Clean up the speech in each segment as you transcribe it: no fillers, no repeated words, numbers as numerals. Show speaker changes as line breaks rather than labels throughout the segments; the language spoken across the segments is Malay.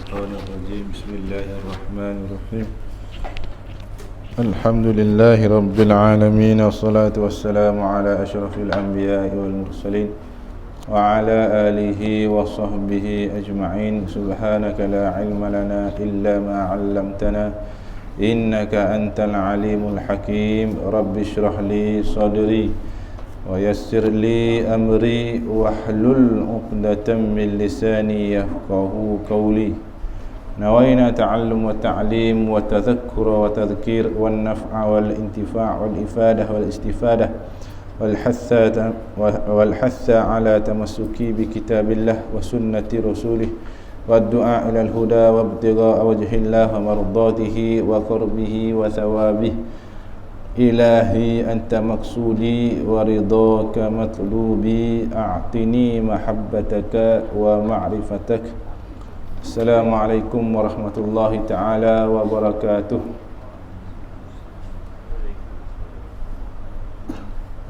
الشيطان الرجيم بسم الله الرحمن الرحيم الحمد لله رب العالمين والصلاة والسلام على أشرف الأنبياء والمرسلين وعلى آله وصحبه أجمعين سبحانك لا علم لنا إلا ما علمتنا إنك أنت العليم الحكيم رب اشرح لي صدري ويسر لي أمري واحلل عقدة من لساني يفقه قولي نوينا تعلم والتعليم والتذكر والتذكير والنفع والانتفاع والإفادة والاستفادة والحث على تمسك بكتاب الله وسنة رسوله والدعاء إلى الهدى وابتغاء وجه الله ومرضاته وقربه وثوابه إلهي أنت مقصودي ورضاك مطلوبي أعطني محبتك ومعرفتك السلام عليكم ورحمة الله تعالى وبركاته.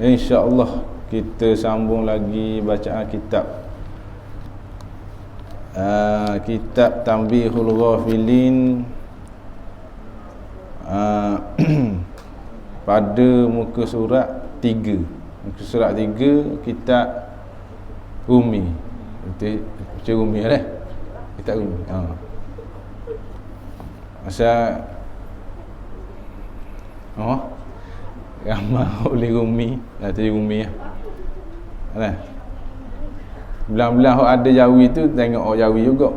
InsyaAllah kita sambung lagi bacaan kitab kitab Tanbihul Ghafilin pada muka surat 3. Muka surat 3 kitab Umi. Itu baca Umi lah. Kitab Umi. Masa ramai oleh Umi, dah tadi Umi lah. Nah. Belang-belang hok ada Jawi tu tengok hok Jawi juga.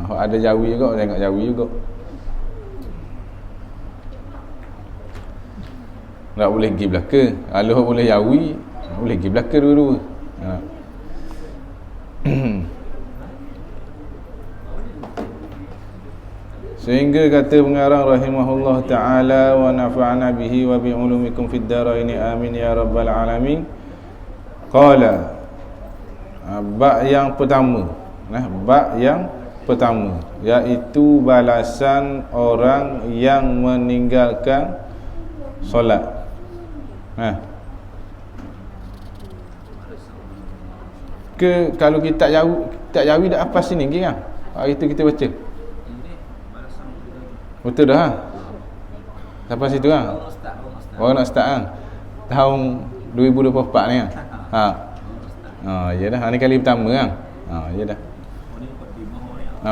Hok ada Jawi juga tengok Jawi juga. Tak boleh pergi belaka. Kalau boleh Jawi, boleh pergi belaka dua-dua. Sehingga kata pengarang rahimahullah ta'ala wa nafa'ana bihi wa bi'ulumikum fid daraini amin ya rabbal alamin. Qala bab yang pertama, bab yang pertama iaitu balasan orang yang meninggalkan solat. Kalau kita Jawi dah apa sini lagi kan? Hari tu kita baca. Betul dah. Sampai situ kan? Orang nak start kan? Tahun 2024 ni kan? Ya dah. Ni kali pertama kan? Ya dah.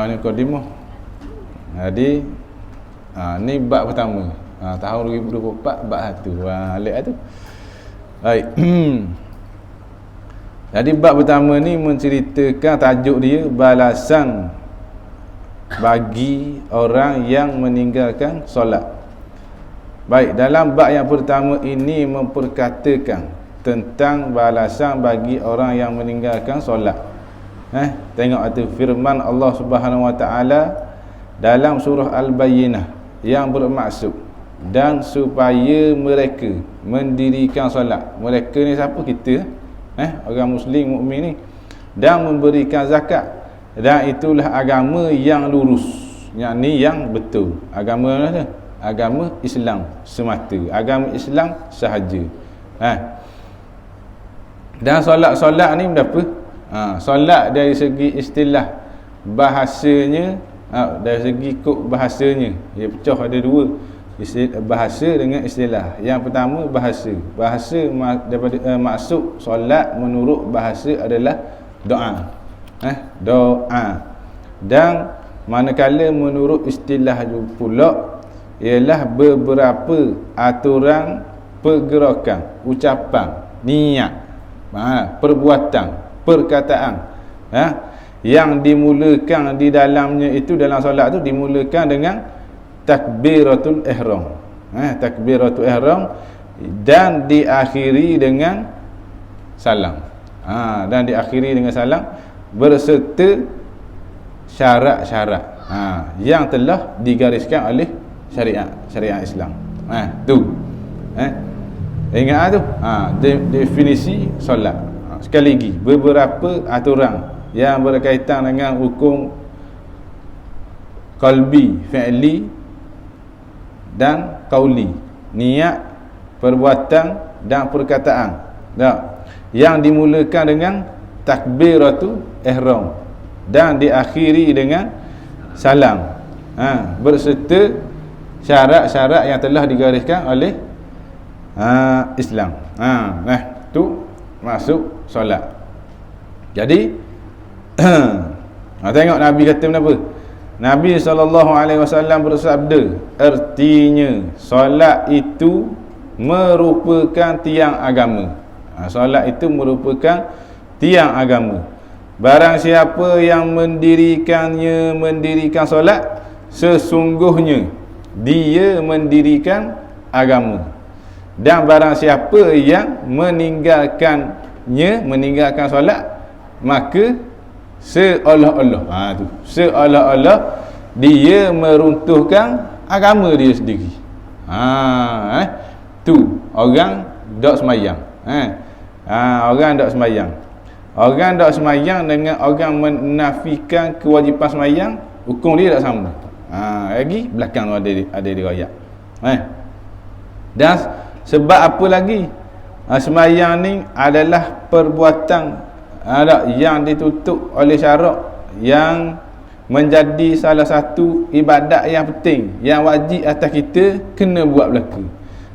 Ni mukadimah. Jadi ni bab pertama. Tahun 2024 bab 1. Alik tu. Baik. Jadi bab pertama ni menceritakan, tajuk dia balasan bagi orang yang meninggalkan solat. Baik, dalam bab yang pertama ini memperkatakan tentang balasan bagi orang yang meninggalkan solat. Tengok tu firman Allah Subhanahu Wa Taala dalam surah Al-Bayyinah yang bermaksud dan supaya mereka mendirikan solat. Mereka ni siapa? Kita, orang muslim mukmin ni, dan memberikan zakat, dan itulah agama yang lurus, yakni yang betul. Agama mana? Agama Islam semata, agama Islam sahaja. Dan solat ni berapa? Solat dari segi istilah bahasanya, dari segi kod bahasanya dia pecah ada dua, bahasa dengan istilah. Yang pertama bahasa daripada maksud solat menurut bahasa adalah doa. Doa. Dan manakala menurut istilah pula ialah beberapa aturan pergerakan, ucapan, niat, perbuatan, perkataan, yang dimulakan di dalamnya itu, dalam solat tu dimulakan dengan takbiratul ihram. Takbiratul ihram dan diakhiri dengan salam. Dan diakhiri dengan salam berserta syarat-syarat yang telah digariskan oleh syariat Islam. Tu. Ingat tu. Definisi solat. Sekali lagi, beberapa aturan yang berkaitan dengan hukum qalbi, fi'li dan qauli, niat, perbuatan dan perkataan. Yang dimulakan dengan takbiratul ihram dan diakhiri dengan salam. Berserta syarat-syarat yang telah digariskan oleh Islam. Tu masuk solat. Jadi tengok Nabi kata kenapa? Nabi SAW bersabda, artinya solat itu merupakan tiang agama. Solat itu merupakan tiang agama. Barang siapa yang mendirikan solat, sesungguhnya dia mendirikan agama. Dan barang siapa yang meninggalkan solat, maka seolah-olah seolah-olah dia meruntuhkan agama dia sendiri. Tu orang dok semayang. Orang dok semayang. Orang dok semayang dengan orang menafikan kewajipan semayang, hukum dia tak sama. Lagi belakang ada riwayat. Dan sebab apa lagi? Semayang ni adalah perbuatan yang ditutup oleh syarak, yang menjadi salah satu ibadat yang penting, yang wajib atas kita kena buat belaka.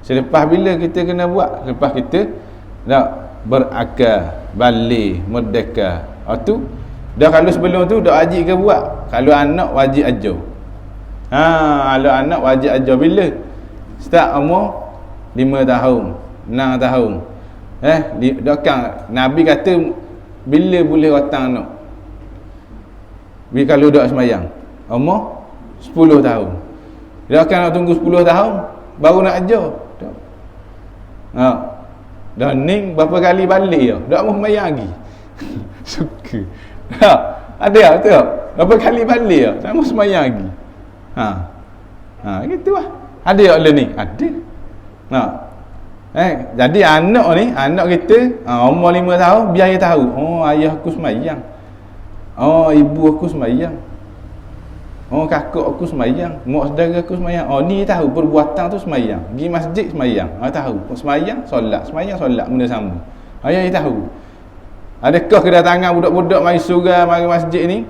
Selepas bila kita kena buat, lepas kita dah berakal, balik, merdeka. Tu dah, kalau sebelum tu dah wajib ke buat. Kalau anak wajib ajar. Kalau anak wajib ajar bila? Start umur 5 tahun, 6 tahun. Nabi kata bila boleh watang anak? Bila kalau duduk semayang umur 10 tahun. Dia akan nak tunggu 10 tahun baru nak ajar. Dan ni berapa kali balik dia? Tak mau semayang lagi. Suka. Ada betul tak? Berapa kali balik dia? Tak mau semayang lagi. Gitu lah. Ada tak lah ni? Ada. Jadi anak kita umur 5 tahun, biar dia tahu, ayah aku semayang, ibu aku semayang, kakak aku semayang, mak saudara aku semayang. Ni tahu perbuatan tu semayang. Pergi masjid semayang, tahu semayang solat, benda sama. Ayah dia tahu. Adakah kedatangan budak-budak mari surau, mari masjid ni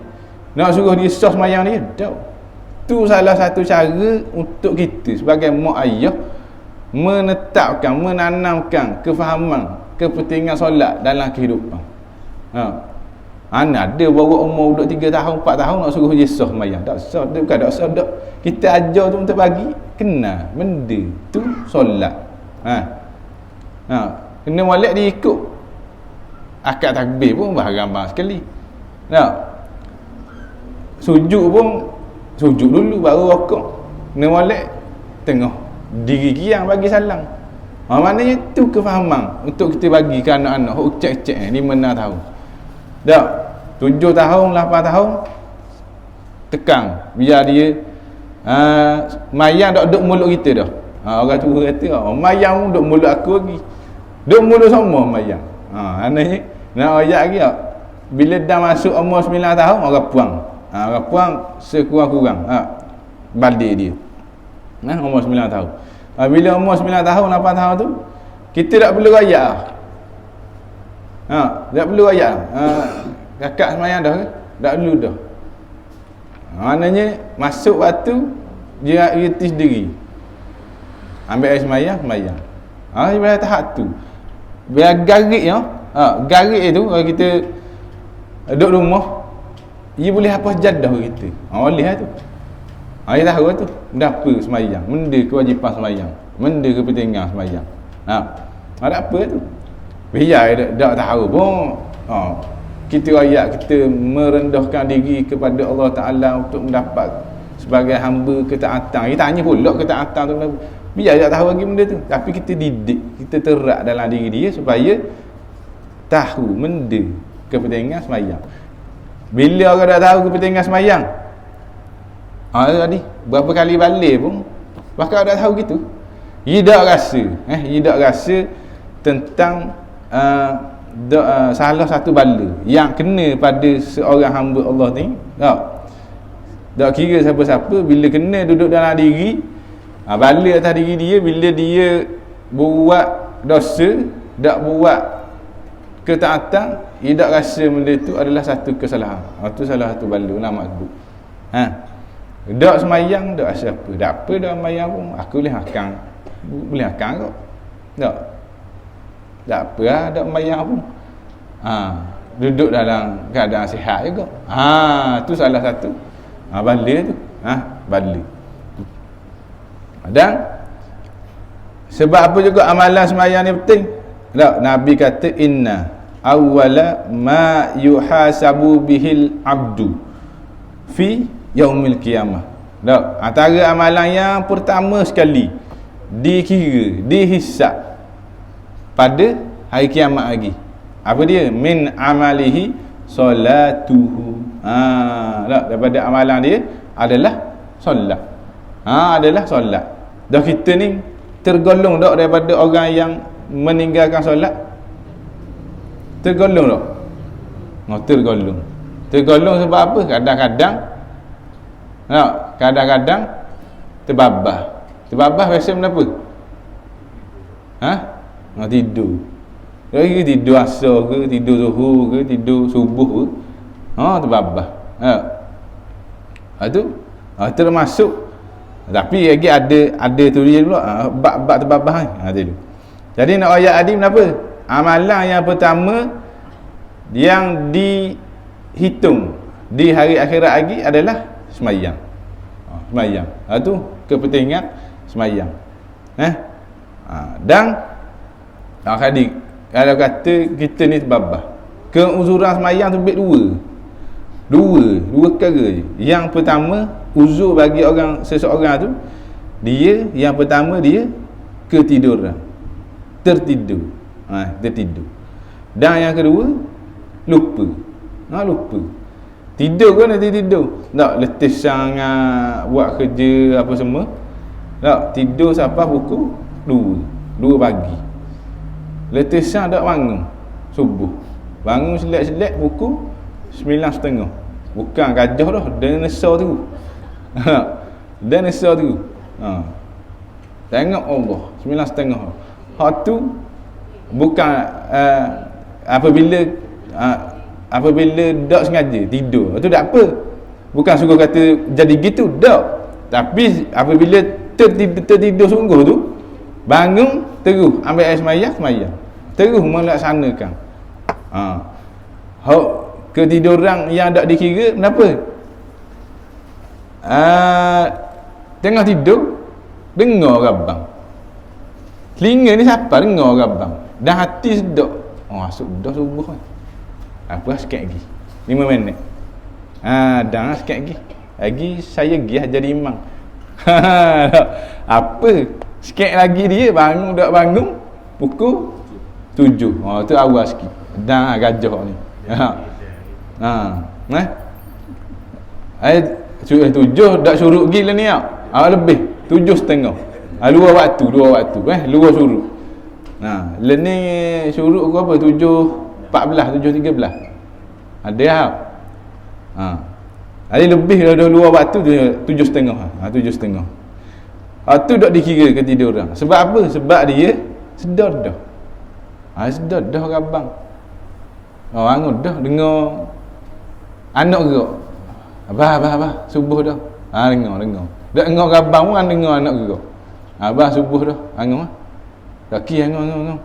nak suruh dia sah semayang dia? Tak. Tu salah satu cara untuk kita sebagai mak ayah menetapkan, menanamkan kefahaman kepentingan solat dalam kehidupan. Ada bawa umur budak 3 tahun, 4 tahun nak suruh dia sah semayang. Tak sah, bukan tak sah dak. Kita ajar tu untuk bagi kena benda tu solat. Kena molek dia ikut. Akad takbir pun gambar sekali. Sujud pun sujud dulu baru rokok. Kena molek tengah diri kiang bagi salam. Maknanya tu kefahaman untuk kita bagi ke anak-anak cek-cek 5-6 tahun. Dak 7 tahun, 8 tahun tekan biar dia mayang tak duduk mulut kita dah. Orang tua kata, mayang duduk mulut aku lagi. Duduk mulut semua mayang. Maknanya nak ayat lagi tak? Bila dah masuk umur 9 tahun, orang puang sekurang-kurang balik dia. Umur 9 tahun. Bila umur 9 tahun, 8 tahun tu kita tak perlu rayak. Tak perlu rayak. Kakak semayang dah ke? Tak perlu dah. Maknanya masuk waktu dia irti sendiri. Ambil air semayang. Bila tahap tu biar garik garik tu kalau kita duduk rumah, dia boleh hafaz jadah kita. Boleh lah tu. Dia tahu tu apa semayang, benda kewajipan semayang, benda kepentingan semayang. Ada apa tu? Biar tak tahu pun kita rakyat kita merendahkan diri kepada Allah Ta'ala untuk mendapat sebagai hamba ketaatan. Kita tanya pula ketaatan tu, biar tak tahu lagi benda tu. Tapi kita didik, kita terak dalam diri dia supaya tahu benda kepentingan semayang. Bila orang dah tahu kepentingan semayang, tadi berapa kali balik pun bakal dah tahu gitu. Dia tak rasa tentang salah satu bala yang kena pada seorang hamba Allah ni. Tak kira siapa-siapa, bila kena duduk dalam diri, bala atas diri dia, bila dia buat dosa, tak buat ketaatan, dia tak rasa benda tu adalah satu kesalahan. Itu salah satu bala ulama sebut. Dak semayang dak siapa. Dak apa dak semayang pun aku boleh makan. Boleh makan kok. Tak. Tak apa lah dak semayang pun. Duduk dalam keadaan sihat juga. Tu salah satu. Bala tu. Bala. Dan sebab apa juga amalan semayang ni penting? Tak, Nabi kata inna awwala ma yuhasabu bihil abdu fi yaumil qiyamah. Tak, antara amalan yang pertama sekali dikira, dihisab pada hari kiamat lagi. Apa dia? Min amalihi solatuhu. Tak, daripada amalan dia adalah solat. Adalah solat. Dah kita ni tergolong tak daripada orang yang meninggalkan solat? Tergolong tak? Tergolong. Tergolong sebab apa? Kadang-kadang terbabah. Terbabah biasa kenapa? Tidur. Lagi tidur asar ke, tidur zuhur ke, tidur subuh ke. Terbabah. Itu termasuk. Tapi lagi ada tulis pula bab terbabah ni. Jadi nak ayat tadi kenapa? Amalan yang pertama yang dihitung di hari akhirat lagi adalah semayang. Semayang. Itu kepentingan semayang. Dan tadi kalau kata kita ni terbabah, keuzuran semayang tu dua perkara je. Yang pertama, uzur bagi orang seseorang tu, dia yang pertama dia ketiduran, tertidur. Dan yang kedua lupa. Tidur kan nanti tidur. Tak letih sangat buat kerja apa semua. Tak tidur sampai pukul 2 pagi. Letih sangat tak bangun subuh. Bangun selek-selek pukul 9.30. Bukan gajah dah, dinosaur tu. Dinosaur tu. Tengok Allah 9.30. Hak tu bukan apabila tak sengaja tidur. Itu tak apa. Bukan suruh kata jadi gitu, tak. Tapi apabila tertidur sungguh tu, bangun terus ambil air semayang. Terus melaksanakan. Ketiduran yang tak dikira kenapa? Tengah tidur dengar rabang. Telinga ni siapa dengar rabang. Dan hati sedap. Dah subuh kan. Apa sikit lagi 5 minit. Dah sikit lagi. Lagi saya pergi jadi imam. Apa? Sikit lagi dia bangun tak bangun pukul 7. Tu awal sikit. Dah gajah ni. 7 dak syuruk gila ni lebih 7.30. Luar waktu luar syuruk. Learning syuruk ke apa 7.14 7.13 ada ada lebih dah luar waktu 7.30. 7.30 tu dak dikira ketiduran. Sebab apa? Sebab dia sedar dah. Sedar dah rabang. Bangun dah dengar anak gerak. Abah subuh dah. Dengar. Dak dengar rabang pun dengar anak gerak. Abah subuh dah. Bangun. Kaki bangun.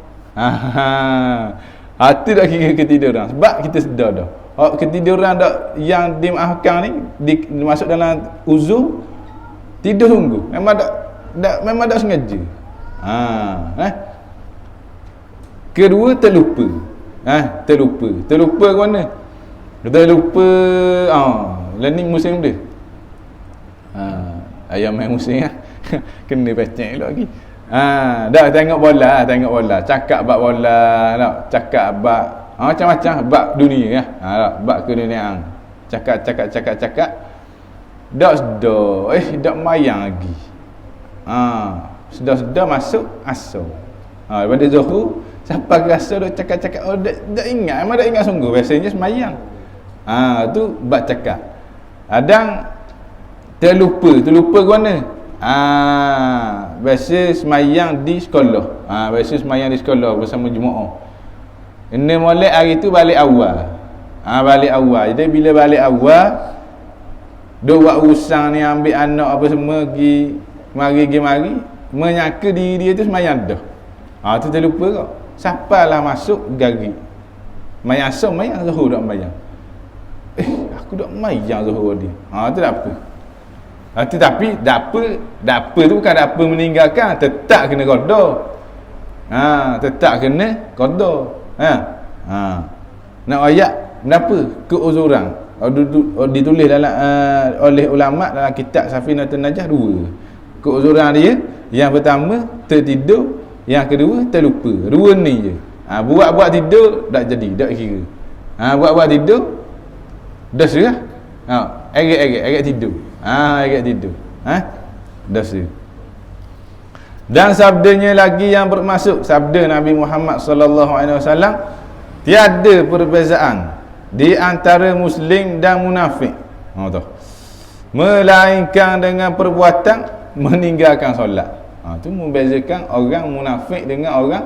Hati dak kira ketiduran. Sebab kita sedar dah. Ketiduran dak yang dimaafkan ni masuk dalam uzur tidur sungguh. Memang dak sengaja. Kedua terlupa. Terlupa ke mana? Terlupa learning musim dia. Ayam main musim kena pecek elok lagi. Dah tengok bola, cakap bab bola, cakap bab macam-macam bab dunia bab keduniaan. Cakap. Dak sedar, dak mayang lagi. Sedar masuk asar. Daripada zuhur sampai ke asar dak cakap. Dak ingat, memang dak ingat sungguh. Biasanya semayang. Tu bab cakap. Kadang terlupa ke mana? Biasa semayang di sekolah. Biasa semayang di sekolah bersama jemaah. Kena molek hari tu balik awal. Jadi bila balik awal Duk buat urusan ni, ambil anak apa semua, pergi mari, menyangka diri dia tu semayang dah. Tu terlupa kau. Siapalah masuk gari. Mayang asam, mayang Zuhur dak mayang. Aku dak mayang Zuhur dia. Tu tak apa. Tetapi tak apa tu bukan tak apa meninggalkan, tetap kena qada. Tetap kena qada. Nak ayat kenapa? Keuzuran. Ditulis dalam oleh ulama dalam kitab Safinatun Najah 2. Keuzuran dia, yang pertama tertidur, yang kedua terlupa. 2 ni je. Buat tidur tak jadi, tak kira. Buat tidur dosa. Agak tidur. Agak tidur. Dosa. Dan sabdanya lagi yang bermaksud, sabda Nabi Muhammad sallallahu alaihi wasallam, tiada perbezaan di antara muslim dan munafik. Melainkan dengan perbuatan meninggalkan solat. Tu membezakan orang munafik dengan orang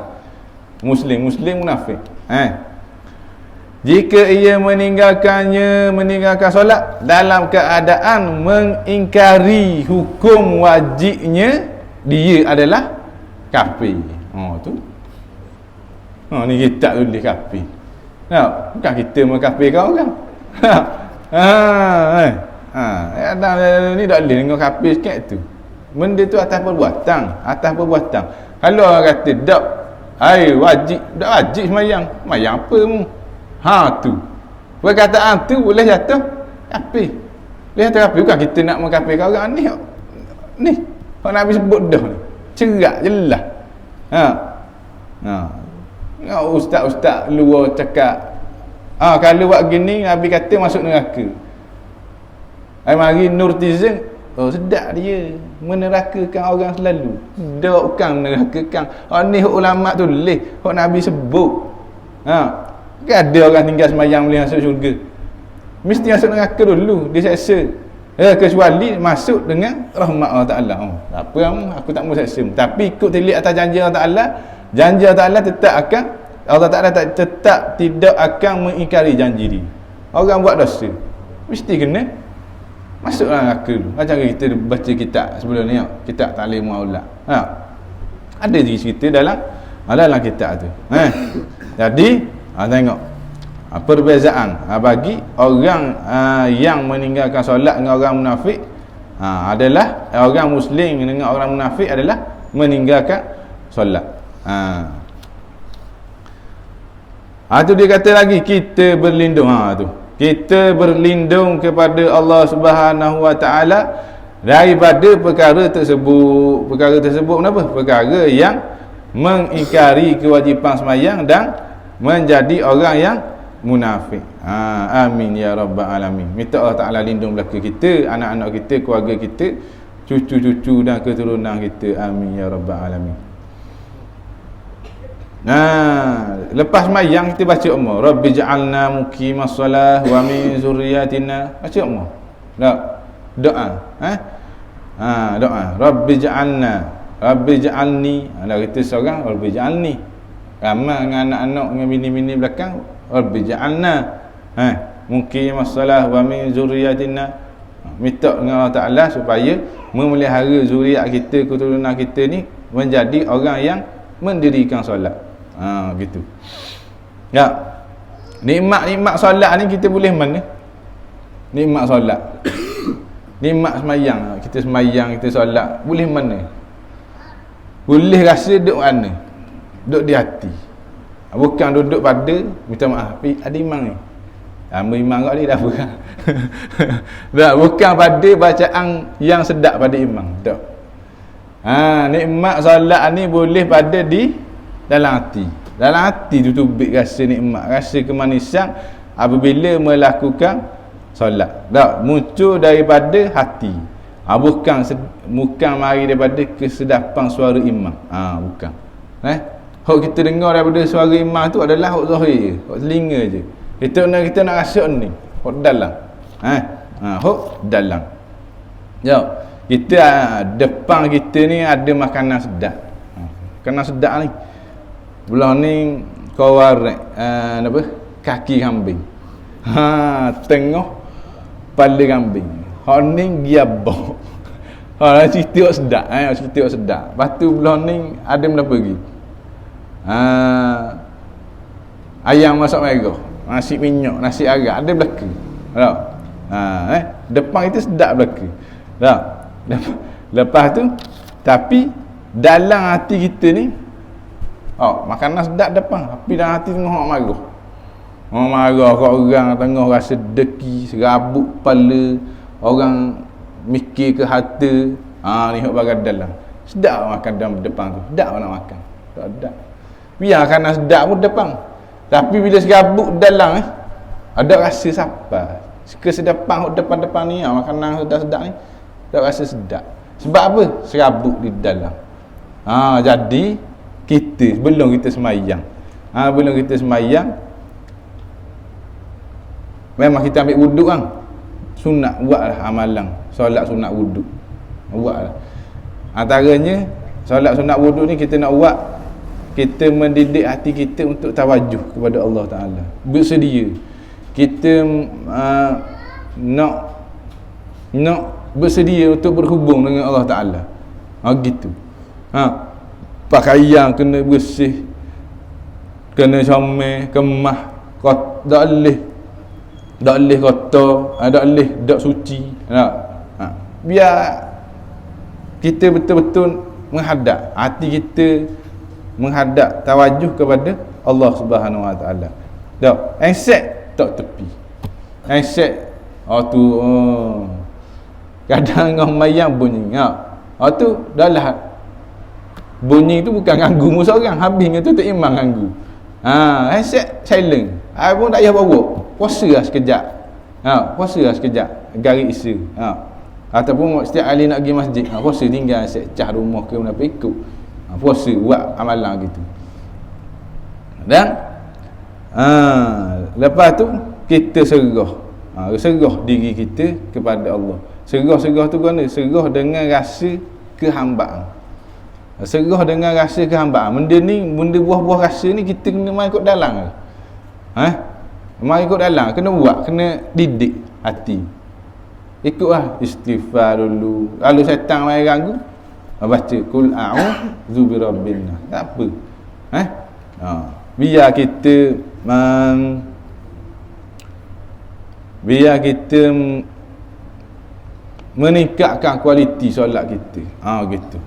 muslim munafik. Jika ia meninggalkan solat dalam keadaan mengingkari hukum wajibnya, dia adalah kafir. Ni kita tulis kafir. Bukan kita mengkafirkan orang. Ni tak boleh dengan kafir sikit tu. Benda tu atas perbuatan. Kalau orang kata tak, wajib, tak wajib semayang. Semayang apa mu? Tu. Perkataan tu boleh jatuh kafir. Boleh jatuh kafir. Bukan kita nak mengkafirkan orang ni. Kalau Nabi sebut dah ni. Cerak, jelas. Ustaz-ustaz luar cakap, kalau buat gini Nabi kata masuk neraka. Mari Nurtizen, sedap dia menerakakan orang selalu. Dak bukan menerakakan. Ni ulama tulis, Nabi sebut. Kan ada orang tinggal semayang boleh masuk syurga. Mesti masuk neraka dulu, diseksa. Kecuali masuk dengan rahmat Allah Ta'ala. Tak apa, aku tak mau seksa. Tapi ikut telik atas janji Allah Ta'ala, janji Allah Ta'ala Allah Ta'ala tetap tidak akan mengingkari janji dia. Orang buat dosa mesti kena masuklah neraka dulu. Macam kita baca kitab sebelum ni, kitab Ta'lim Aulad. Ada je cerita dalam kitab tu. Jadi tengok perbezaan bagi orang yang meninggalkan solat dengan orang munafik adalah orang muslim dengan orang munafik adalah meninggalkan solat. Tu dia kata lagi, kita berlindung kita berlindung kepada Allah Subhanahu Wa Taala daripada perkara tersebut kenapa? Perkara yang mengingkari kewajipan sembahyang dan menjadi orang yang munafik. Amin ya rabbal alamin. Minta Allah Taala lindung belaka kita, anak-anak kita, keluarga kita, cucu-cucu dan keturunan kita. Amin ya rabbal alamin. Lepas sembahyang kita baca umma, Rabbi ja'alna muqimas shalah wa min zurriyyatina. Baca umma. Doa. Doa. Rabbi ja'alni. Kalau kita seorang, Rabbi ja'alni. Ramai dengan anak-anak dengan bini-bini belakang, Rabbi ja'alna muqimas shalah wa min zurriyyatina. Minta dengan Allah Ta'ala supaya memelihara zuriat kita, keturunan kita ni menjadi orang yang mendirikan solat. Gitu. Ya. Nikmat solat ni kita boleh mana? Nikmat solat. Nikmat semayang. Kita semayang, kita solat, boleh mana? Boleh rasa duduk mana? Duduk di hati. Bukan duduk pada, minta maaf, ada imam ni. Imam kat ni dah apa? Tak, bukan pada bacaan yang sedap pada imam. Tak. Nikmat solat ni boleh pada di dalam hati. Dalam hati tu tubik rasa nikmat, rasa kemanisan apabila melakukan solat. Tak, muncul daripada hati. Bukan mari daripada kesedapan suara imam. Bukan. Hak kita dengar daripada suara imam tu adalah hak zahir je, hak telinga je. Kita nak rasa ni, hak dalam. Hak dalam. Ya, kita depan kita ni ada makanan sedap. Makanan sedap ni. Belah ni kawarek kaki kambing. Tengah kepala kambing. hak ni giabah. Ha cerita sedap cerita sedap. Lepas tu belah ni ada mula pergi. Ayam masak merah, nasi minyak, nasi arak ada belaka. Tak? Depan itu sedap belaka. Tak? Lepas tu tapi dalam hati kita ni makanan sedap depan, tapi dalam hati tengah marah. Marah kat orang tengah rasa deki, serabut kepala, orang mikir ke harta. Ni hak bagai dalam. Sedap makan dalam depan tu. Sedap nak makan. Tak sedap. Biar makanan sedap pun depan. Tapi bila serabut dalam ada rasa siapa. Kesedapan hak depan-depan ni makanan sedap-sedap ni. Tak rasa sedap. Sebab apa? Serabut di dalam. Jadi kita sebelum kita semayang. Sebelum kita semayang memang kita ambil wuduk kan. Sunat buatlah amalan solat sunat wuduk. Buatlah. Antaranya solat sunat wuduk ni kita nak buat, kita mendidik hati kita untuk tawajuh kepada Allah Taala. Bersedia. Kita nak bersedia untuk berhubung dengan Allah Taala. Gitu. Pakaian kena bersih, kena comel, kemah, tak boleh kotor, tak boleh tak suci. Biar kita betul-betul menghadap, hati kita menghadap tawajuh kepada Allah Subhanahu Wa Taala. Tak, handset tak tepi. Handset kadang ngah mayang bunyi. Tu dah bunyi tu bukan ganggu musuh orang, habis tu tak imam ganggu. Handset silent. Pun tak payah bawa. Puasa lah sekejap. Puasa lah sekejap. Garis isa. Ataupun setiap kali nak pergi masjid, puasa tinggal handset, cah rumah ke apa ikut. Puasa buat amalan gitu. Dan lepas tu kita serah. Serah diri kita kepada Allah. Serah tu kan serah dengan rasa kehambaan. Serah dengan rasa kehambaan. Benda buah-buah rasa ni kita kena main ikut dalam. Main ikut dalam, kena buat, kena didik hati. Ikutlah istighfar dulu. Kalau syaitan main ganggu, baca qul a'udzu birabbin nas. Tak apa. Biar kita meningkatkan kualiti solat kita. Gitu.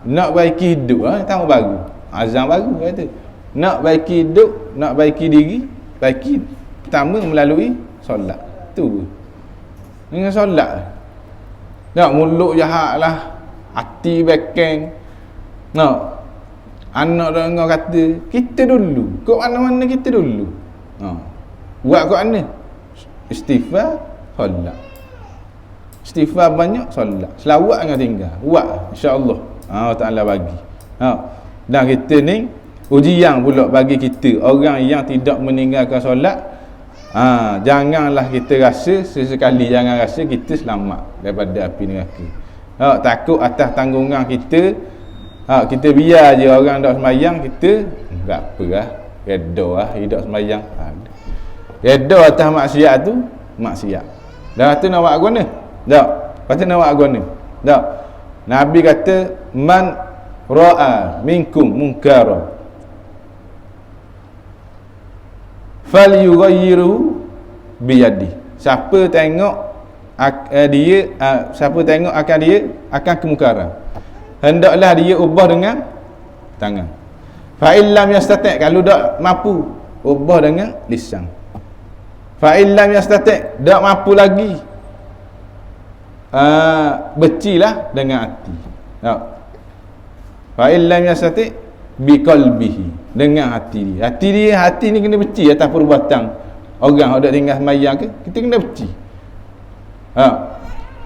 Nak baiki hidup, tahun baru. Azam baru kata. Nak baiki hidup, nak baiki diri, baiki pertama melalui solat. Tu. Dengan solat. Nak mulut jahatlah, hati bekeng. Anak dengar kata, kita dulu. Kau mana-mana kita dulu. Buat kat mana? Istighfar, solat. Istighfar banyak, solat. Selawat dengan tinggal. Buat, insya-Allah. Allah Taala bagi. Dan kita ni ujian pula bagi kita orang yang tidak meninggalkan solat. Janganlah kita rasa sesekali, jangan rasa kita selamat daripada api neraka. Takut atas tanggungan kita. Kita biar je orang tak semayang, kita tak apalah, redha lah hidup semayang. Redha atas maksiat tu maksiat. Dah tu nak buat guna? Tak. Lepas nak buat guna? Tak. Nabi kata man ra'a minkum munkara falyughayyiru biyadi. Siapa tengok siapa tengok akan dia akan kemungkaran, hendaklah dia ubah dengan tangan. Fa illam yastati', kalau tak mampu ubah dengan lisan. Fa illam yastati', tak mampu lagi becilah dengan hati. Fa illam yastati' biqalbihi, dengan hati dia. Hati ni kena beci atas perbuatan orang hendak tinggal sembahyang ke, kita kena beci.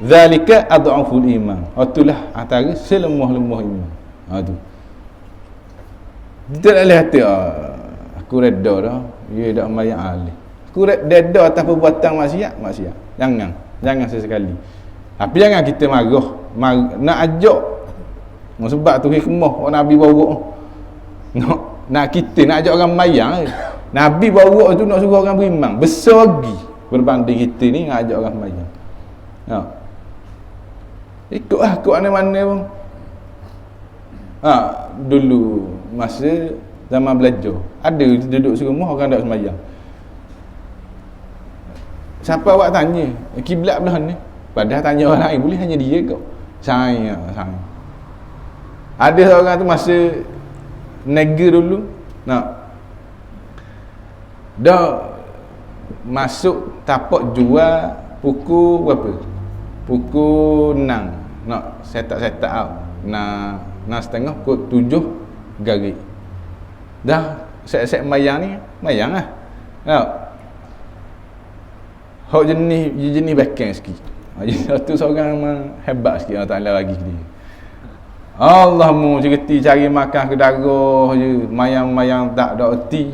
Zalika adhaful iman. Itulah antara selemah-lemah iman. Tu. Kita tak boleh kata aku redha dah, dia dak sembahyang alih. Aku redha atas perbuatan maksiat. Jangan sesekali. Tapi jangan kita marah, nak ajak. Sebab tu hikmah Nabi bawa. Nak kita nak ajak orang sembahyang. Nabi bawa tu nak suruh orang beriman. Besar lagi berbanding kita ni nak ajak orang sembahyang. ikut mana-mana pun. Dulu masa zaman belajar ada duduk serumah orang tak sembahyang. Siapa awak tanya kiblat belah ni, padahal tanya orang lain boleh, hanya dia kau saya. Ada seorang tu masa nega dulu dah masuk tapak jual pukul berapa, pukul 6 set up nak setengah pukul 7 garis dah set mayang ni mayang lah. Hak jenis bakang sikit. Satu seorang memang hebat sikit Allah Ta'ala bagi dia. Allah mu cerita cari makan ke darah je, mayang-mayang tak ada erti.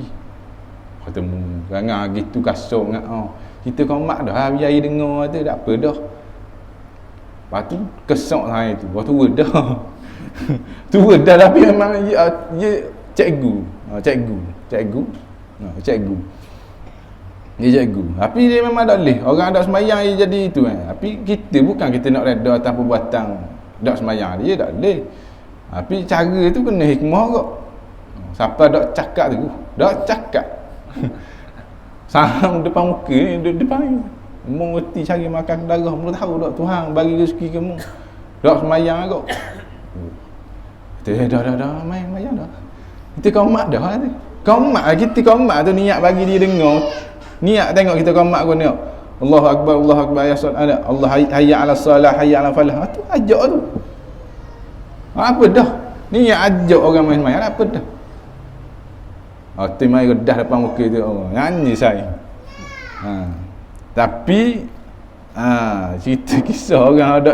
Ketemu gangang gitu kasut ngak. Kita komak dah biar dengar tu tak apa dah. Lepas tu kesok saya tu. Lepas tu dah. Tua dah, tapi memang dia cikgu. Dia cikgu. Tapi dia memang tak boleh. Orang tak semayang dia jadi itu kan. Tapi kita nak reda atas perbuatan tak semayang dia tak boleh. Tapi cara tu kena hikmah kok. Siapa tak cakap tu? Tak cakap. Salam depan muka ni, depan ni. Mu reti cari makan darah, mu tahu tak Tuhan bagi rezeki kamu. Tak semayang kok. Dah main dah. Kita komat dah tu. Kita komat tu niat bagi dia dengar. Niat tengok kita komat kau tengok. Allahu akbar ya salat. Allah hayya 'ala salah, hayya 'ala falah. Tu ajak tu. Apa dah? Niat ajak orang main sembahyang apa dah? Tu mai redah depan muka tu. Nyanyi saya. Tapi cerita kisah orang ada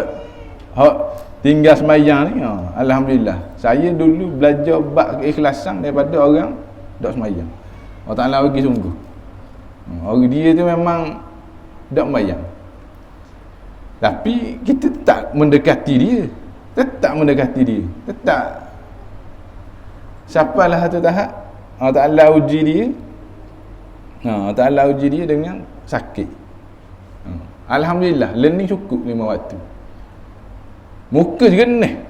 tinggal sembahyang ni, alhamdulillah. Saya dulu belajar bab keikhlasan daripada orang tak sembahyang. Allah Ta'ala bagi sungguh. Orang dia tu memang tak sembahyang. Tapi kita tak mendekati dia. Tetap siapalah satu tahap Allah Ta'ala uji dia. Allah Ta'ala uji dia dengan sakit. Alhamdulillah, learning cukup 5 waktu. Muka jernih,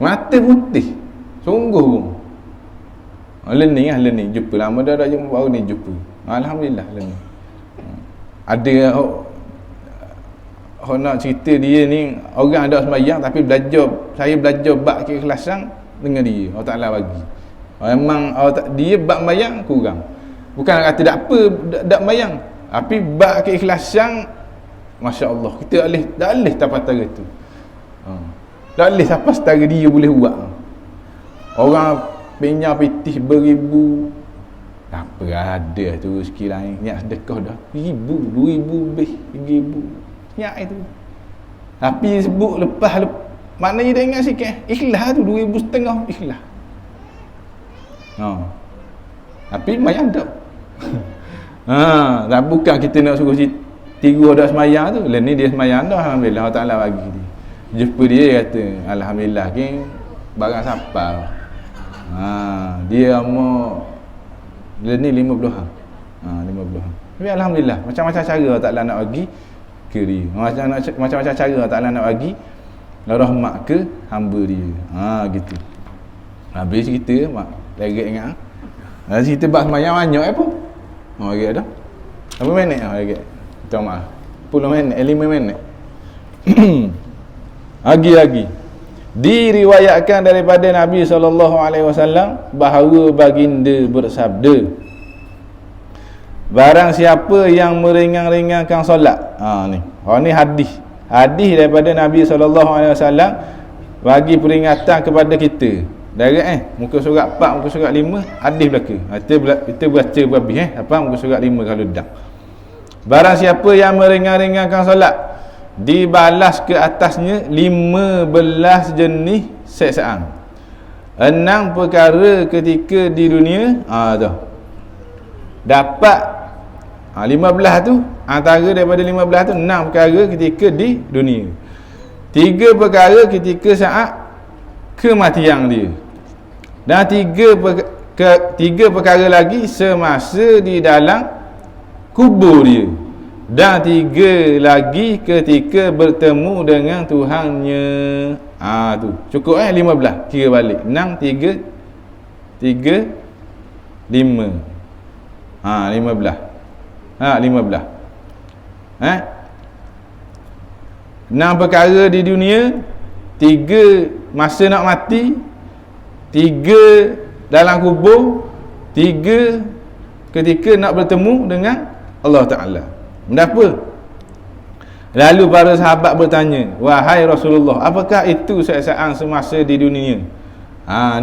mata putih, sungguh pun. Learning jumpa lama dah jumpa, baru ni jumpa. Alhamdulillah learning. Ada nak cerita dia ni orang ada sembahyang tapi saya belajar bab keikhlasan dengan dia. Allah Ta'ala bagi. Memang dia bab sembahyang kurang. Bukan kata tak apa tak sembahyang, tapi bab keikhlasan masya-Allah kita tak boleh tapatara tu. Tak boleh siapa setara dia boleh buat. Orang penyah pitih beribu, tak apa ada tu rezeki lain. Niat sedekah dah 1,000, 2,000 lebih, 3,000. Niat itu. Tapi sebut lepas maknanya dia ingat sikit. Ikhlas tu 2,500 ikhlas. Tapi mayang tak. Tak bukan kita nak suruh tiru dah semayang tu. Lain ni dia semayang dah, alhamdulillah Allah Ta'ala bagi dia. Jumpa dia kata alhamdulillah ke barang siapa. Dia mau ni 50 hang. 50 hang. Tapi alhamdulillah macam-macam cara Allah Ta'ala nak bagi ke dia. Macam-macam cara Allah Ta'ala nak bagi rahmat ke hamba dia. Gitu. Habis cerita mak lerek ingat. Cerita bab semayang banyak apa? Lerek dah. Berapa minit lerek? Minta maaf. 10 minit, 5 minit. Lagi diriwayatkan daripada Nabi SAW bahawa baginda bersabda, barang siapa yang meringan-ringankan solat, ni hadis daripada Nabi SAW bagi peringatan kepada kita. Direct muka surat 4, muka surat 5 hadis belaka. Kita baca berhabis apa muka surat 5 kalau dah. Barang siapa yang meringan-ringankan solat, dibalas ke atasnya 15 jenis siksaan. 6 perkara ketika di dunia, dapat 15 tu, antara daripada 15 tu 6 perkara ketika di dunia, 3 perkara ketika saat kematian dia, dan 3 perkara lagi semasa di dalam kubur dia. dan 3 lagi ketika bertemu dengan Tuhannya. Tu cukup 15. Kira balik 6 3 3 5. 15. 15. 6 perkara di dunia, 3 masa nak mati, 3 dalam kubur, 3 ketika nak bertemu dengan Allah Ta'ala. Kenapa? Lalu para sahabat bertanya, wahai Rasulullah, apakah itu saat-saat semasa di dunia?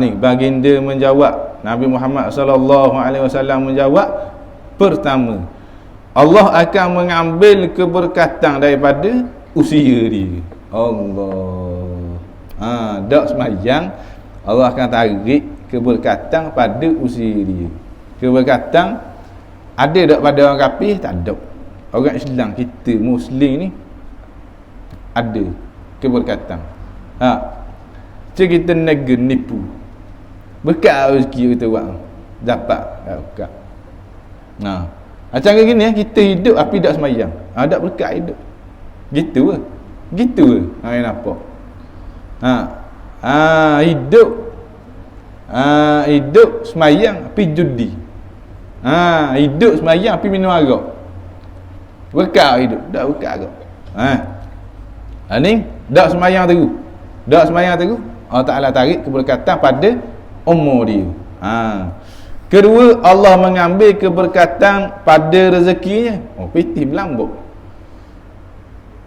Ni baginda menjawab, Nabi Muhammad sallallahu alaihi wasallam menjawab, pertama, Allah akan mengambil keberkatan daripada usia dia. Allah. Tak semayang, Allah akan tarik keberkatan pada usia dia. Keberkatan ada tak pada orang kafir? Tak ada. Orang Islam kita Muslim ni ada keberkatan. Macam kita nega nipu, berkat rezeki kita buat, dapat berkat. Macam gini kita hidup tapi tak semayang, tak berkat hidup. Gitu ke? Gitu ke? Yang nampak. Hidup semayang tapi judi. Hidup semayang tapi minum arak. Berkat hidup, tak berkat arak. Ni tak semayang terus. Tak semayang terus, Allah Ta'ala tarik keberkatan pada umur dia. Kedua, Allah mengambil keberkatan pada rezekinya. Pitih belambuk.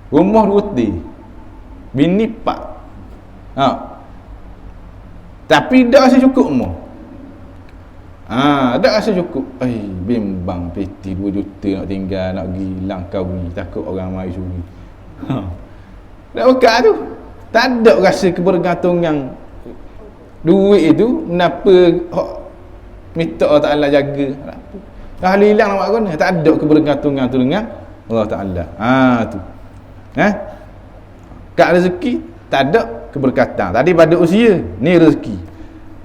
Rumah 2 bini 4. Tapi tak rasa cukup umur. Tak rasa cukup. Bimbang peti 2 juta nak tinggal, nak pergi Langkawi, takut orang mari suri. Tak berkat tu. Tak ada rasa kebergantungan duit itu. Kenapa minta Allah Ta'ala jaga? Kalau hilang nak buat guna, tak ada kebergantungan tu dengan Allah Ta'ala. Tu. Kat rezeki tak ada keberkatan. Tadi pada usia, ni rezeki.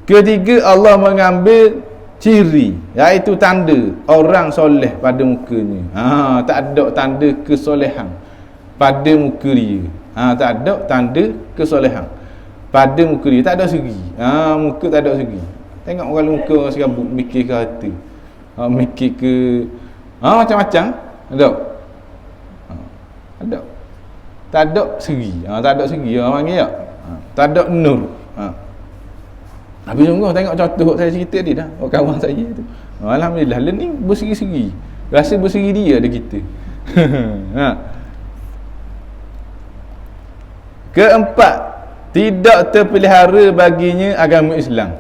Ketiga, Allah mengambil ciri, iaitu tanda orang soleh pada mukanya. Tak ada tanda kesolehan pada muka dia. Tak ada tanda kesolehan pada muka dia. Tak ada segi. Muka tak ada segi. Tengok kalau muka orang serabut, mikir ke harta, mikir ke macam-macam. Ada? Ada. Tak ada segi. Tak ada segi orang panggil tak? Tak ada nur. Habis sungguh tengok contoh saya cerita tadi dah, orang kawan saya tu. Alhamdulillah, learning bersegi-segi. Rasa bersegi dia ada kita. Keempat, tidak terpelihara baginya agama Islam.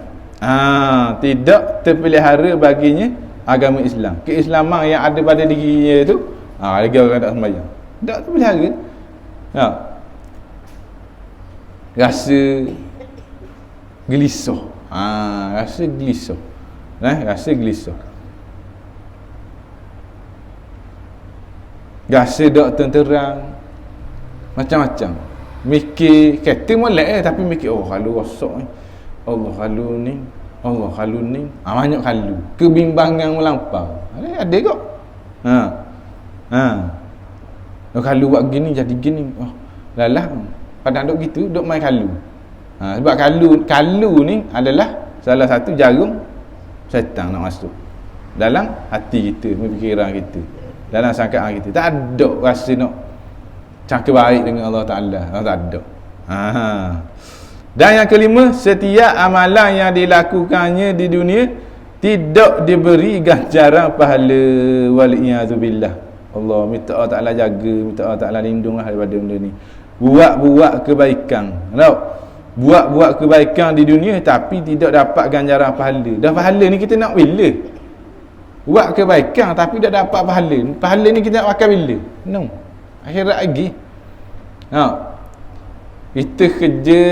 Tidak terpelihara baginya agama Islam. Keislaman yang ada pada dirinya tu, lagi orang tak sembahyang. Tak terpelihara. Rasa gelisah. Rasa gelisah. Rasa gelisah. Rasa tak tenteram. Macam-macam. Mikir kereta molek tapi mikir halu rosak ni. Allah halu ni. Allah halu ni. Banyak halu. Kebimbangan melampau. Ada kok. Kalau buat gini jadi gini. Lalah padang duk gitu, duk main kalu. Sebab kalu ni adalah salah satu jarum syaitan nak masuk dalam hati kita, pemikiran kita, dalam sangkaan kita. Tak ada rasa nak cakap baik dengan Allah Ta'ala. Tak ada. Dan yang kelima, setiap amalan yang dilakukannya di dunia tidak diberi ganjaran pahala. Wali'iyadzubillah. Allah minta Allah Ta'ala jaga, minta Allah Ta'ala lindunglah daripada benda ni. Buat kebaikan. Buat kebaikan di dunia tapi tidak dapat ganjaran pahala. Dah pahala ni kita nak bila? Buat kebaikan tapi tak dapat pahala. Pahala ni kita nak pakai bila? No. Akhirat lagi. Kita kerja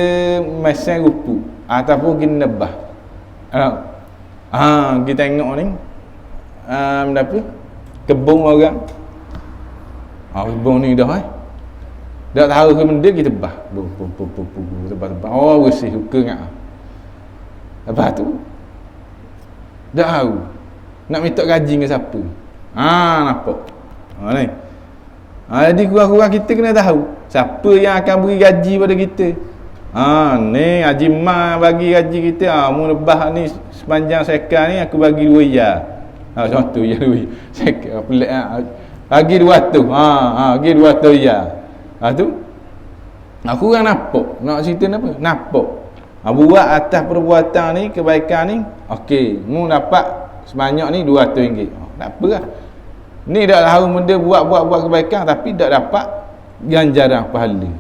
mesin rupu ataupun kita nebah. Kita tengok ni apa? Kebun orang. Kebun ni dah tak tahu ke benda kita tebah. Tebah. Bersih suka ngak. Lepas tu tak tahu nak minta gaji dengan siapa. Nampak. Ni. Jadi kurang-kurang kita kena tahu siapa yang akan beri gaji pada kita. Ni Haji Ma bagi gaji kita. Mu lebah ni sepanjang sekal ni aku bagi 2 ya. Contoh ya 2. Sekal pelik bagi 200. Bagi 200 ya. Tu aku orang nampak. Nak cerita apa? Nampak. Buat atas perbuatan ni, kebaikan ni, okey, mu dapat sebanyak ni RM200. Tak apa lah. Ni dah tahu benda buat kebaikan tapi tak dapat ganjaran pahala.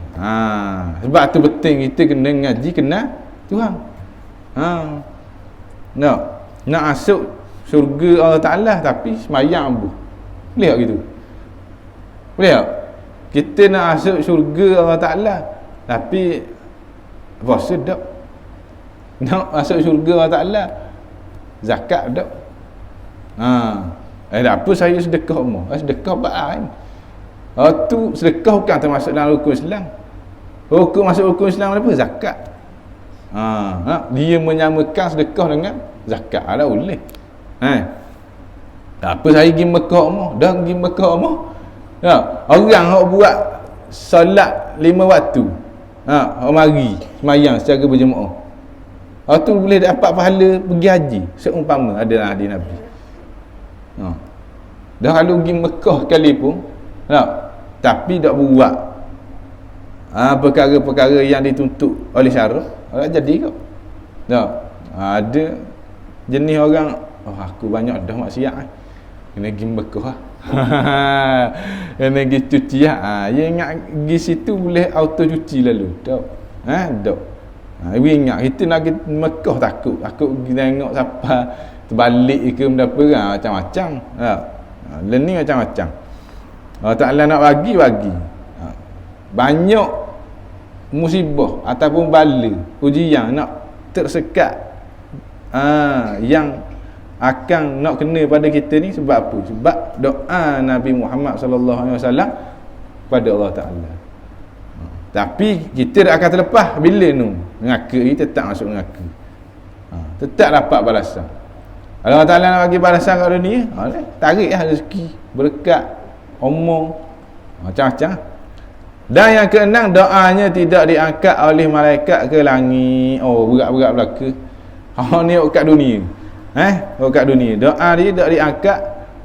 Sebab tu penting kita kena ngaji kenal Tuhan. Nak masuk syurga Allah Ta'ala tapi semayang ambuh. Boleh tak gitu? Boleh tak? Kita nak masuk syurga Allah Ta'ala tapi puasa tak? Nak masuk syurga Allah Ta'ala zakat tak? Tak apa saya sedekah umur. Sedekah baik. Tu sedekah bukan termasuk dalam rukun Islam. Rukun masuk rukun Islam apa? Zakat. Dia menyamakan sedekah dengan zakat. Tak boleh. Tak apa saya pergi Mekah umur. Dah pergi Mekah umur. Orang yang buat solat 5 waktu. Orang mari semayang secara berjemaah. Tu boleh dapat pahala pergi haji. Seumpama ada hadis Nabi. Dah kalau pergi Mekah kali pun tapi tak buat perkara-perkara yang dituntut oleh syarak, tak jadi kau. Ada jenis orang, aku banyak dah maksiat kena pergi Mekah kena pergi cuci dia ingat pergi situ boleh auto cuci lalu tak. Ingat kita nak pergi Mekah takut pergi tengok siapa terbalik ke benda apa macam-macam. Learning macam-macam. Allah Ta'ala nak bagi banyak musibah ataupun bala ujian nak tersekat yang akan nak kena pada kita ni. Sebab apa? Sebab doa Nabi Muhammad sallallahu alaihi wasallam pada Allah Ta'ala. Tapi kita tak akan terlepas bila neraka ni tetap masuk neraka. Tetap dapat balasan. Allah Ta'ala nak bagi balasan kat dunia, tarik lah rezeki, berkat, umur, macam-macam. Dan yang keenam, doanya tidak diangkat oleh malaikat ke langit. Berat-berat belaka. Ni kat dunia. Kat dunia. Doa dia tidak diangkat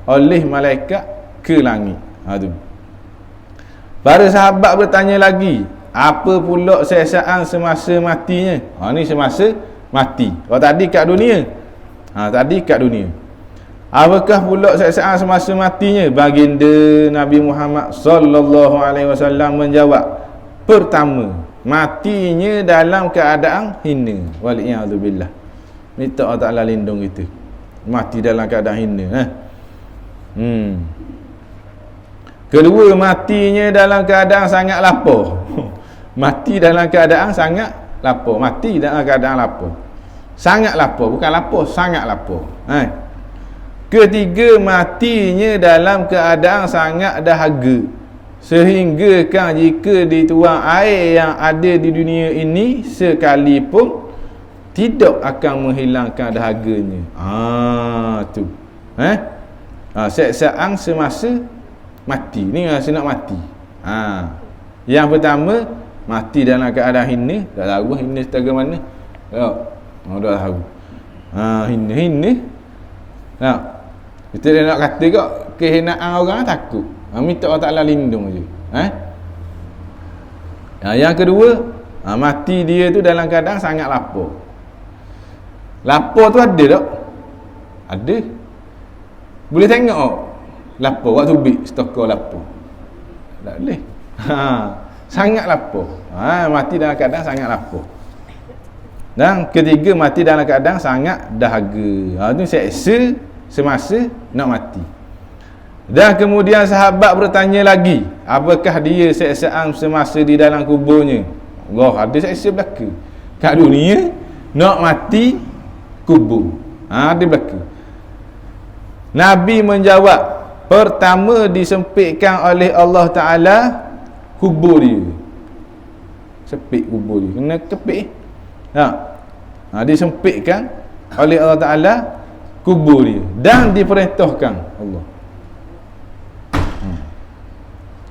oleh malaikat ke langit. Tu. Para sahabat bertanya lagi, apa pula siksaan semasa matinya? Ni semasa mati. Kalau tadi kat dunia. Tadi kat dunia. Apakah pula siksaan semasa matinya? Baginda Nabi Muhammad sallallahu alaihi wasallam menjawab, pertama, matinya dalam keadaan hina. Waliyadzubillah. Minta Allah Ta'ala lindung kita. Mati dalam keadaan hina. Kedua, matinya dalam keadaan sangat lapar. Mati dalam keadaan sangat lapar. Mati dalam keadaan lapar. Sangat lapar, bukan lapar, sangat lapar. Ketiga, matinya dalam keadaan sangat dahaga, sehingga kan jika dituang air yang ada di dunia ini sekalipun tidak akan menghilangkan dahaganya. Tu. Siksaan semasa mati. Ni rasa nak mati. Yang pertama, mati dalam keadaan hina. Tak tahu hina setara mana. Dah tahu. Hina. Kita nak kata kok kehinaan orang takut. Minta Allah Ta'ala lindung je. Yang kedua, mati dia tu dalam keadaan sangat lapar. Lapar tu ada tak? Ada. Boleh tengok tak? Lapar waktu bik stokor lapar. Tak boleh. Sangat lapar. Mati dalam keadaan sangat lapar. Dan ketiga, mati dalam keadaan sangat dahaga. Itu seksa semasa nak mati. Dan kemudian sahabat bertanya lagi, apakah dia seksaan semasa di dalam kuburnya? Allah, ada seksa belaka. Kat dunia nak mati kubur. Ada belaka. Nabi menjawab, pertama disempitkan oleh Allah Ta'ala kubur dia. Sempit kubur dia. Kena kepit. Disempitkan oleh Allah Ta'ala kubur dia dan diperintahkan Allah.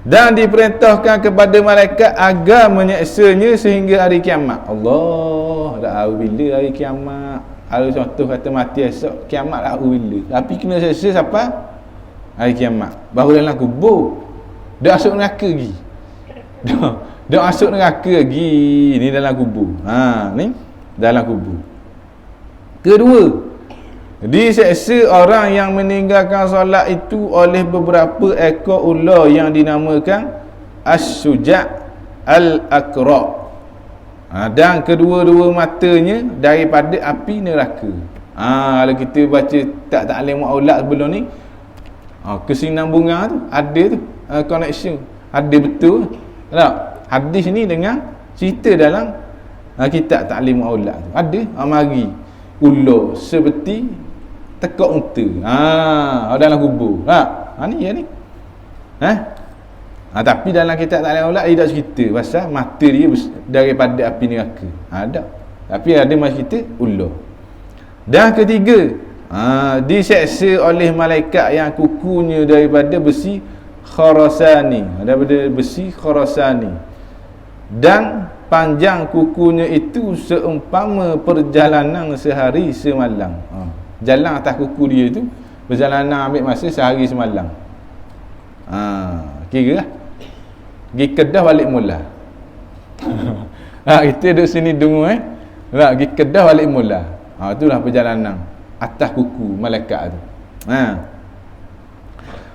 Dan diperintahkan kepada malaikat agar menyeksanya sehingga hari kiamat. Allah, dah tahu bila hari kiamat. Ada contoh kata mati esok, kiamat dah tahu bila. Tapi kena seksa siapa? Hari kiamat. Baru dalam kubur. Dah masuk neraka lagi. Dah masuk neraka lagi. Ni dalam kubur. Ni dalam kubur. Kedua, diseksa orang yang meninggalkan solat itu oleh beberapa ekor ular yang dinamakan As-Suja' Al-Aqra'. Dan kedua-dua matanya daripada api neraka. Kalau kita baca taklim mu'aulad sebelum ni, kesinambungan tu ada tu, connection ada betul tak? Hadis ni dengan cerita dalam kitab taklim mu'aulad tu ada. Mari ular seperti tekak unta dalam kubur. Ni ya ni. Tapi dalam kitab taklim mu'aulad dia tak cerita pasal mata dia daripada api neraka. Ada. Tapi ada masih cerita ular. Dan ketiga, diseksa oleh malaikat yang kukunya daripada besi khorasani, daripada besi khorasani, dan panjang kukunya itu seumpama perjalanan sehari semalam. Jalan atas kuku dia itu perjalanan ambil masa sehari semalam. Kira lah pergi Kedah balik mula. Kita duduk sini dengung pergi Kedah balik mula. Itulah perjalanan atas kuku malaikat tu.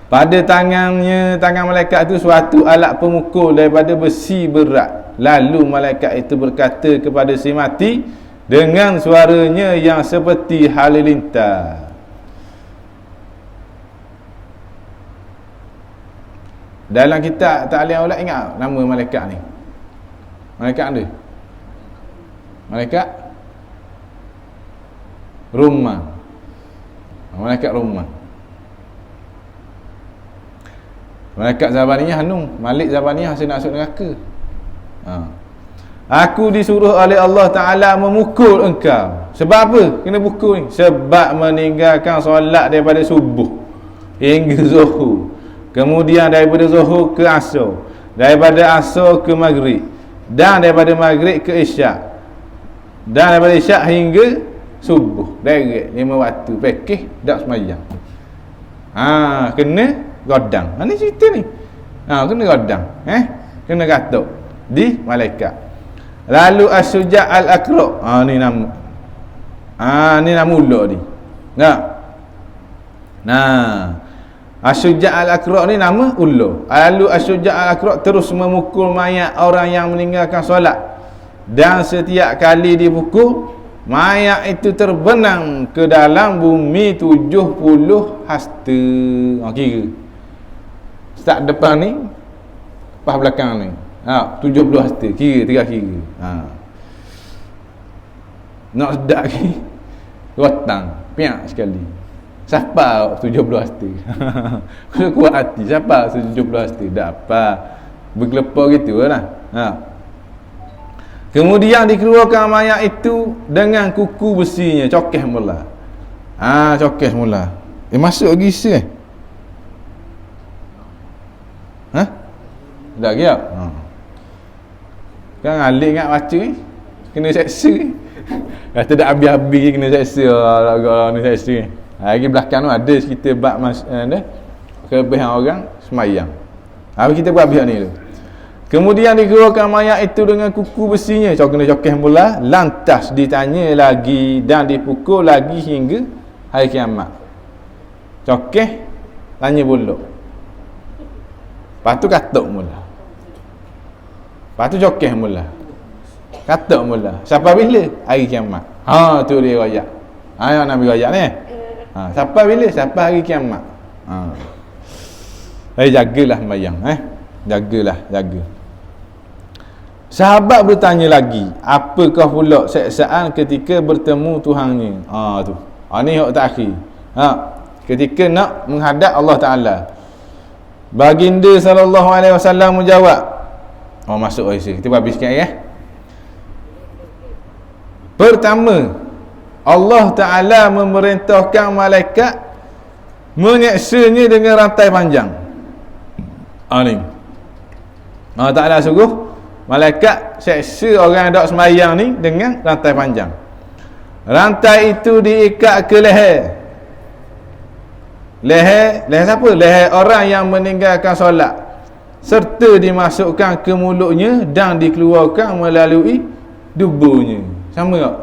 Pada tangan malaikat itu suatu alat pemukul daripada besi berat. Lalu malaikat itu berkata kepada si mati dengan suaranya yang seperti halilintar. Dalam kitab Ta'lim Aulad ingat nama malaikat ni? Malaikat ni? Malaikat Rumah. Malaikat Rumah. Malaikat Zabaniyah Malik Zabaniyah hasil nak masuk neraka. Aku disuruh oleh Allah Ta'ala memukul engkau. Sebab apa kena pukul ni? Sebab meninggalkan solat daripada subuh hingga zuhur, kemudian daripada zuhur ke asar, daripada asar ke maghrib, dan daripada maghrib ke isyak, dan daripada isyak hingga subuh. Direct 5 waktu pekeh dak semayang. Kena godang. Ni cerita ni. Kena godang. Kena katuk di malaikat. Lalu As-Suja' Al-Aqra'. Ni nama. Ni nama ular ni. As-Suja' Al-Aqra' ni nama ular. Lalu As-Suja' Al-Aqra' terus memukul mayat orang yang meninggalkan solat. Dan setiap kali dipukul, mayat itu terbenam ke dalam bumi 70 hasta. Kira start depan ni, pas belakang ni 70 hasta. Kira. Nak sedap lagi rotang piak sekali. Siapa 70 hasta? Kena kuat hati. Siapa 70 hasta? Tak apa, bergelepar gitu lah. Kemudian dikeluarkan mayat itu dengan kuku besinya. Cokeh mula. Cokeh mula. Masuk lagi isi dah giap. Kan alik ingat baca ni kena seksa ni. Kata dah habis-habis kena seksa. Ni seksa ni. Lagi belakang tu ada cerita bab kelebihan orang semayang. Habis kita buat habis ni tu. Kemudian dikeluarkan mayat itu dengan kuku besinya. Kena cokeh mula. Lantas ditanya lagi dan dipukul lagi hingga hari kiamat. Cokeh, tanya buluk. Lepas tu katuk mula. Lepas tu cokeh mula. Katuk mula. Siapa bila? Hari kiamat. Tu dia rakyat. Yang Nabi rakyat ni. Siapa bila? Siapa hari kiamat. Jagalah sembahyang. Jaga. Sahabat bertanya lagi, apakah pula seksaan ketika bertemu Tuhannya? Tu. Ni hak terakhir. Ketika nak menghadap Allah Ta'ala. Baginda sallallahu alaihi wasallam menjawab. Masuk ayat. Kita habis sikit ya. Pertama, Allah Ta'ala memerintahkan malaikat menyeksanya dengan rantai panjang. Ni. Allah Ta'ala suruh malaikat seksa orang yang tak sembahyang ni dengan rantai panjang. Rantai itu diikat ke leher. Leher siapa? Leher orang yang meninggalkan solat, serta dimasukkan ke mulutnya dan dikeluarkan melalui duburnya. Sama tak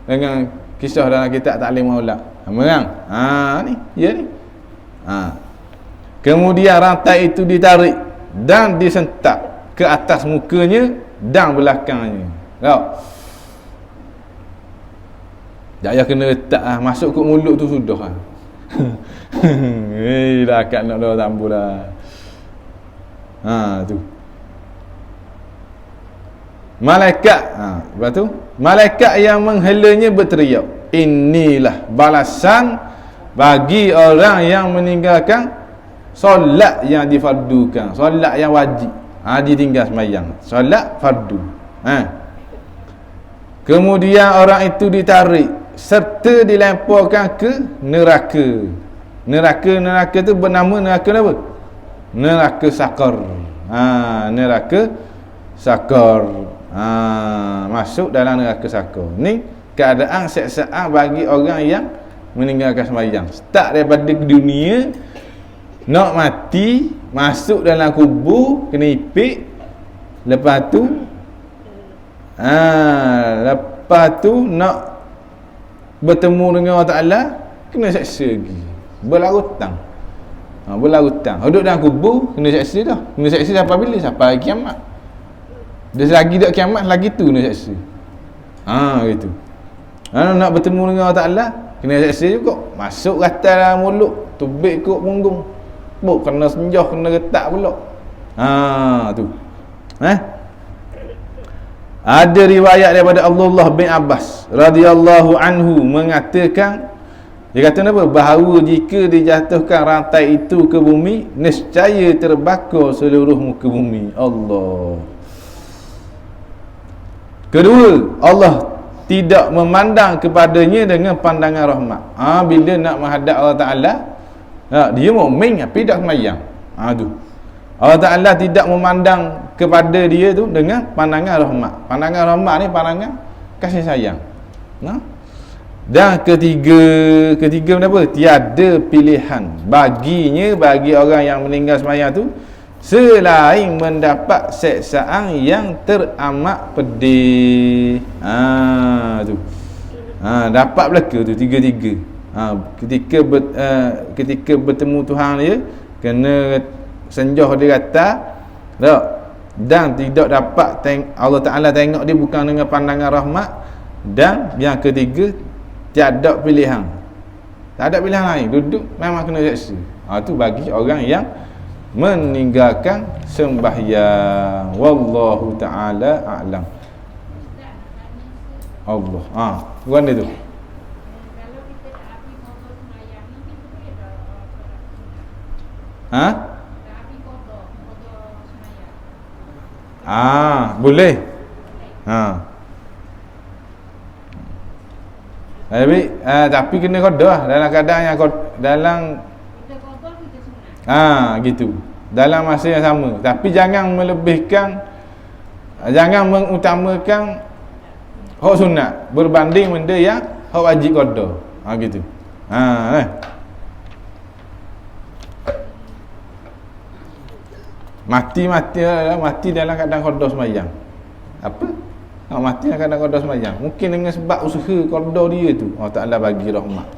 dengan kisah dalam kitab Ta'lim Maulak? Sama kan? Ni, ya ni. Kemudian rantai itu ditarik dan disentak ke atas mukanya dan belakangnya. Tak? Tak payah kena letak masuk ke mulut tu sudah lah. Dah akak nak dah tambul lah. Tu. Malaikat, lepas tu malaikat yang menghelanya berteriak, inilah balasan bagi orang yang meninggalkan solat yang difardukan, solat yang wajib. Ditinggal sembahyang, solat fardu. Kemudian orang itu ditarik serta dilemparkan ke neraka. Neraka tu bernama neraka apa? Neraka sakar. Neraka sakar. Masuk dalam neraka sakar. Ni keadaan siksaan bagi orang yang meninggalkan sembahyang. Start daripada dunia, nak mati, masuk dalam kubur, kena ipik. Lepas tu nak bertemu dengan Allah Ta'ala, kena seksa lagi, berlarutang. Duduk dalam kubur kena seksa dah. Kena seksa sampai bila? Sampai kiamat. Dia selagi tak kiamat, lagi tu kena seksa. Gitu. Nak bertemu dengan Allah Ta'ala, kena seksa juga. Masuk rata dalam mulut, tubik kot punggung, kena senjah, kena retak pula. Tu. Ada riwayat daripada Abdullah bin Abbas radhiyallahu anhu mengatakan, dia kata apa? Bahawa jika dijatuhkan rantai itu ke bumi, nescaya terbakar seluruh muka bumi. Allah. Kedua, Allah tidak memandang kepadanya dengan pandangan rahmat. Bila nak menghadap Allah Ta'ala, dia mukmin tapi tak sembahyang. Tu. Allah Ta'ala tidak memandang kepada dia tu dengan pandangan rahmat. Pandangan rahmat ni pandangan kasih sayang. Dan ketiga apa? Tiada pilihan baginya, bagi orang yang meninggal sembahyang tu, selain mendapat seksaan yang teramat pedih. Tu. Dapat belaka tu tiga-tiga. Ketika bertemu Tuhan dia, kena senjah dia kata, tak? Dan tidak dapat Allah Ta'ala tengok dia bukan dengan pandangan rahmat. Dan yang ketiga, tiada pilihan. Tak ada pilihan lain, duduk memang kena seksa. Tu bagi orang yang meninggalkan sembahyang. Wallahu Ta'ala a'lam. Allah. Bukan dia tu. Boleh. Tapi kena qada dalam keadaan yang dalam gitu. Dalam masa yang sama. Tapi jangan melebihkan, jangan mengutamakan hak sunat berbanding benda yang hak wajib qada. Gitu. Mati dalam keadaan qada sembahyang. Apa? Mati dalam keadaan qada sembahyang. Mungkin dengan sebab usaha qada dia tu, Allah Ta'ala bagi rahmat.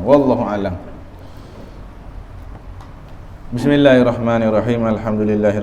Wallahu alam. Bismillahirrahmanirrahim. Alhamdulillahirabbil